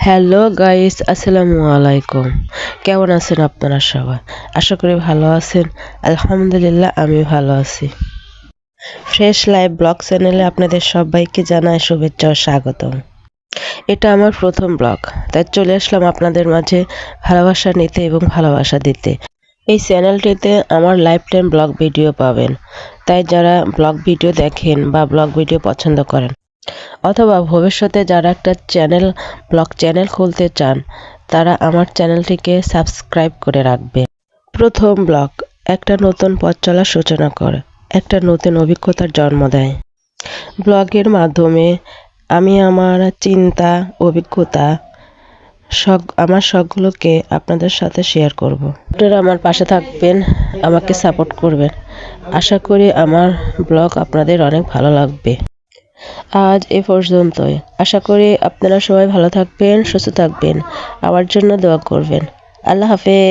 Hello guys, আসসালামু আলাইকুম। কেমন আছেন আপনারা সবাই? আশা করি ভালো আছেন। আলহামদুলিল্লাহ, আমি ভালো আছি। ফ্রেশ লাইভ ব্লগ চ্যানেলে আপনাদের সবাইকে জানাই শুভেচ্ছা ও স্বাগতম। এটা আমার প্রথম ব্লগ, তাই চলে আসলাম আপনাদের মাঝে ভালোবাসা নিতে এবং ভালোবাসা দিতে। এই চ্যানেলটিতে আমার লাইফ টাইম ব্লগ ভিডিও পাবেন, তাই যারা ব্লগ ভিডিও দেখেন বা ব্লগ ভিডিও পছন্দ করেন অথবা ভবিষ্যতে যারা একটা ব্লগ চ্যানেল খুলতে চান, তারা আমার চ্যানেলটিকে সাবস্ক্রাইব করে রাখবে। প্রথম ব্লগ একটা নতুন পথ চলার সূচনা করে, একটা নতুন অভিজ্ঞতার জন্ম দেয়। ব্লগের মাধ্যমে আমি আমার চিন্তা, অভিজ্ঞতা, আমার শখগুলোকে আপনাদের সাথে শেয়ার করব। আপনারা আমার পাশে থাকবেন, আমাকে সাপোর্ট করবেন। আশা করি আমার ব্লগ আপনাদের অনেক ভালো লাগবে। আজ এ পর্যন্তই। আশা করি আপনারা সবাই ভালো থাকবেন, সুস্থ থাকবেন। আমার জন্য দোয়া করবেন। আল্লাহ হাফেজ।